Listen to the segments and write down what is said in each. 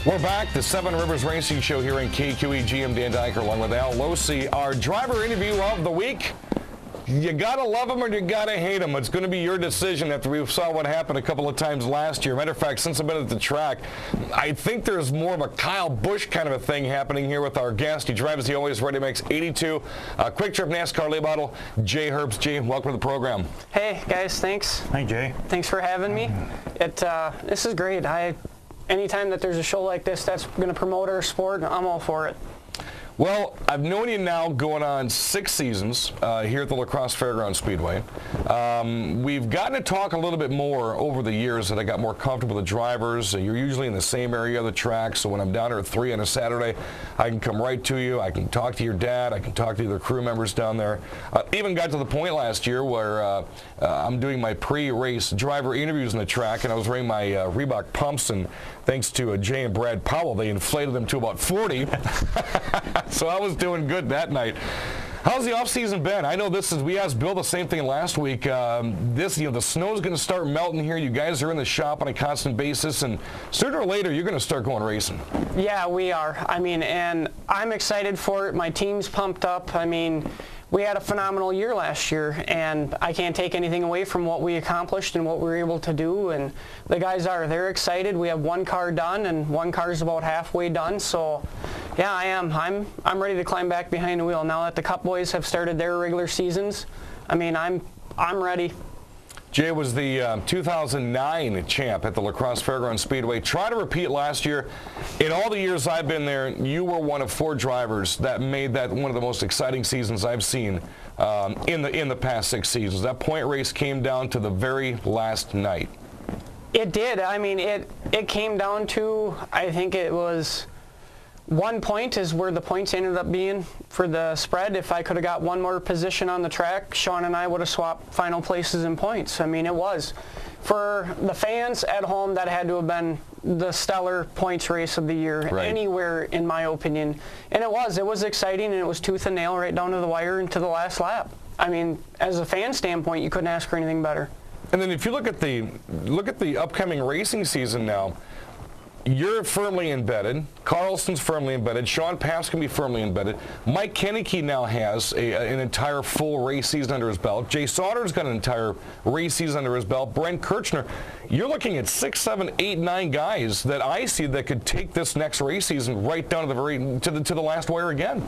We're back, the Seven Rivers Racing Show here in KQEG. I'm Dan Dyker along with Al Losi. Our driver interview of the week. You gotta love him or you gotta hate him. It's going to be your decision after we saw what happened a couple of times last year. Matter of fact, since I've been at the track, I think there's more of a Kyle Busch kind of a thing happening here with our guest. He drives the always ready mix 82 Quick Trip NASCAR late model, Jay Herbst. Jay, welcome to the program. Hey guys, thanks. Hi Jay. Thanks for having me. This is great. Anytime that there's a show like this that's going to promote our sport, I'm all for it. Well, I've known you now going on 6 seasons here at the La Crosse Fairgrounds Speedway. We've gotten to talk a little bit more over the years that I got more comfortable with the drivers. You're usually in the same area of the track, so when I'm down here at 3 on a Saturday, I can come right to you. I can talk to your dad. I can talk to the other crew members down there. Even got to the point last year where I'm doing my pre-race driver interviews on the track, and I was wearing my Reebok pumps, and thanks to Jay and Brad Powell, they inflated them to about 40. So I was doing good that night. How's the off-season been? I know we asked Bill the same thing last week. The snow's going to start melting here. You guys are in the shop on a constant basis, and sooner or later, you're going to start going racing. Yeah, we are. And I'm excited for it. My team's pumped up. We had a phenomenal year last year, and I can't take anything away from what we accomplished and what we were able to do, and the guys they're excited. We have one car done, and one car's about halfway done, so yeah, I am. I'm ready to climb back behind the wheel now that the Cup boys have started their regular seasons. I'm ready. Jay was the 2009 champ at the La Crosse Fairgrounds Speedway. Try to repeat last year. In all the years I've been there, you were one of 4 drivers that made that one of the most exciting seasons I've seen in the past 6 seasons. That point race came down to the very last night. It did. It came down to, I think it was 1 point is where the points ended up being for the spread. If I could have got one more position on the track, Sean and I would have swapped final places in points. It was. For the fans at home, that had to have been the stellar points race of the year, right, anywhere, in my opinion. And it was. It was exciting, and it was tooth and nail right down to the wire and to the last lap. As a fan standpoint, you couldn't ask for anything better. And then if you look at the upcoming racing season now, you're firmly embedded. Carlson's firmly embedded. Sean Paff's can be firmly embedded. Mike Kenneke now has an entire full race season under his belt. Jay Sauter's got an entire race season under his belt. Brent Kirchner. You're looking at 6, 7, 8, 9 guys that I see that could take this next race season right down to the last wire again.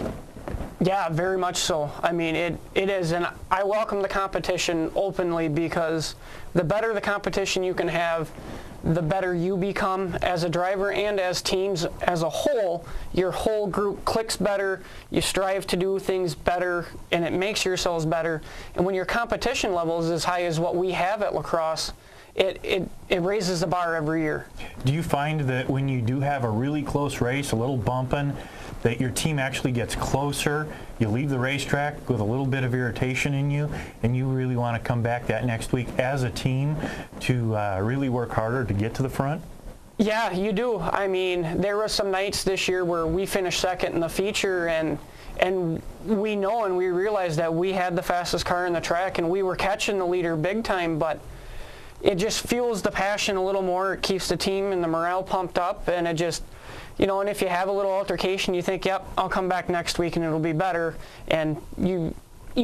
Yeah, very much so. It is, and I welcome the competition openly, because the better the competition you can have, the better you become as a driver and as teams as a whole. Your whole group clicks better, you strive to do things better, and it makes yourselves better. And when your competition level is as high as what we have at La Crosse, it raises the bar every year. Do you find that when you do have a really close race, a little bumping, that your team actually gets closer, you leave the racetrack with a little bit of irritation in you, and you really want to come back that next week as a team to really work harder to get to the front? Yeah, you do. There were some nights this year where we finished second in the feature, and we know and we realized that we had the fastest car in the track, and we were catching the leader big time, but it just fuels the passion a little more. It keeps the team and the morale pumped up, and it just, and if you have a little altercation, you think, yep, I'll come back next week and it'll be better. And you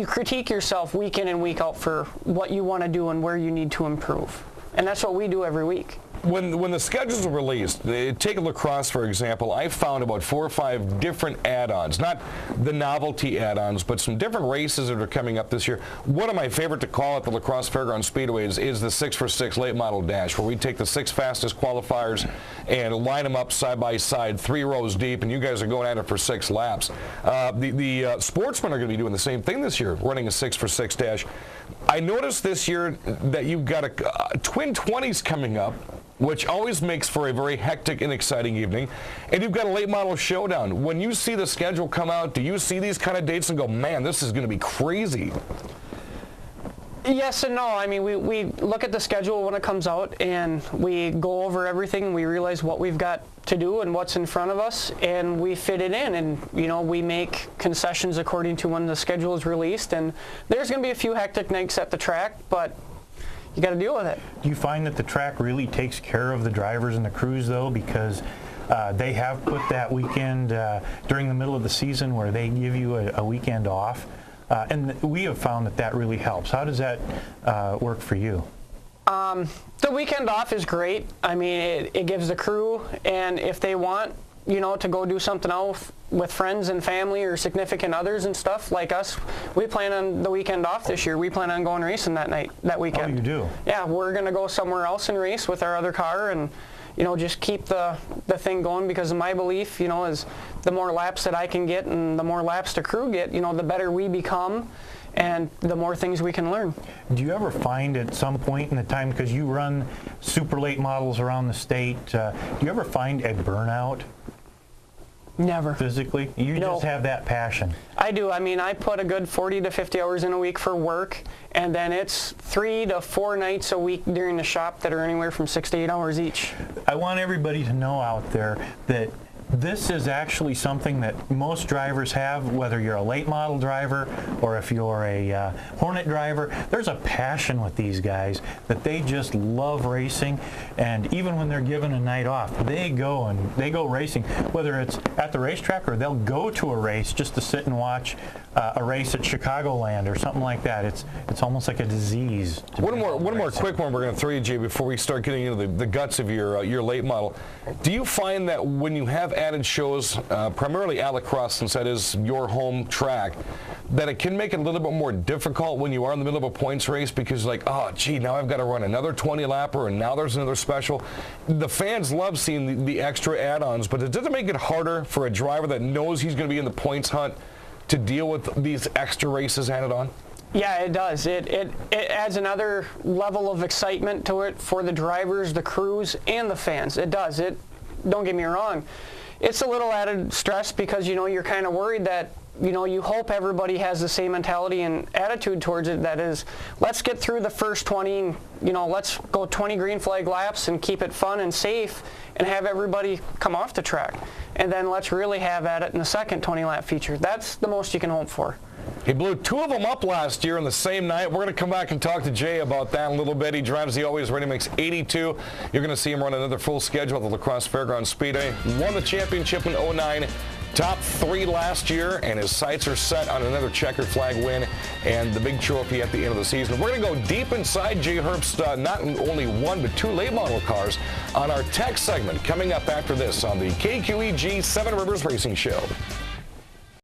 critique yourself week in and week out for what you want to do and where you need to improve. And that's what we do every week. When the schedules are released, take La Crosse, for example, I found about 4 or 5 different add-ons, not the novelty add-ons, but some different races that are coming up this year. One of my favorite to call at the La Crosse Fairgrounds Speedway is the 6x6 late model dash, where we take the 6 fastest qualifiers and line them up side by side, 3 rows deep, and you guys are going at it for 6 laps. The sportsmen are going to be doing the same thing this year, running a 6x6 dash. I noticed this year that you've got a Twin 20s coming up, which always makes for a very hectic and exciting evening. And you've got a late model showdown. When you see the schedule come out, do you see these kind of dates and go, man, this is going to be crazy? Yes and no. We look at the schedule when it comes out, and we go over everything, and we realize what we've got to do and what's in front of us, and we fit it in, and we make concessions according to when the schedule is released. And there's going to be a few hectic nights at the track, but you got to deal with it. Do you find that the track really takes care of the drivers and the crews, though? Because they have put that weekend during the middle of the season where they give you a weekend off. And we have found that really helps. How does that work for you? The weekend off is great. I mean, it gives the crew, and if they want, to go do something else with friends and family or significant others and stuff like us, we plan on the weekend off this year. We plan on going racing that weekend. Oh, you do? Yeah, we're going to go somewhere else and race with our other car and, just keep the thing going, because my belief, is the more laps that I can get and the more laps the crew get, the better we become and the more things we can learn. Do you ever find at some point in the time, because you run super late models around the state, do you ever find a burnout? Never. Physically? You No. just have that passion. I do. I mean, I put a good 40 to 50 hours in a week for work, and then it's 3 to 4 nights a week during the shop that are anywhere from 6 to 8 hours each. I want everybody to know out there that this is actually something that most drivers have, whether you're a late model driver or if you're a Hornet driver. There's a passion with these guys that they just love racing, and even when they're given a night off, they go racing, whether it's at the racetrack or they'll go to a race just to sit and watch a race at Chicagoland or something like that. It's almost like a disease. One more quick one we're going to throw you, Jay, before we start getting into the guts of your late model. Do you find that when you have added shows, primarily at La Crosse, since that is your home track, that it can make it a little bit more difficult when you are in the middle of a points race, because like, oh gee, now I've got to run another 20 lapper and now there's another special. The fans love seeing the extra add-ons, but does it make it harder for a driver that knows he's going to be in the points hunt to deal with these extra races added on? Yeah, it does. It adds another level of excitement to it for the drivers, the crews, and the fans. It does. Don't get me wrong. It's a little added stress because, you're kind of worried that, you hope everybody has the same mentality and attitude towards it. That is, let's get through the first 20, and, let's go 20 green flag laps and keep it fun and safe and have everybody come off the track. And then let's really have at it in the second 20 lap feature. That's the most you can hope for. He blew 2 of them up last year on the same night. We're going to come back and talk to Jay about that in a little bit. He drives the Always Ready Mix 82. You're going to see him run another full schedule at the La Crosse Fairgrounds Speedway. Won the championship in 09. Top 3 last year, and his sights are set on another checkered flag win and the big trophy at the end of the season. We're going to go deep inside Jay Herbst, not only 1 but 2 late model cars on our tech segment coming up after this on the KQEG 7 Rivers Racing Show.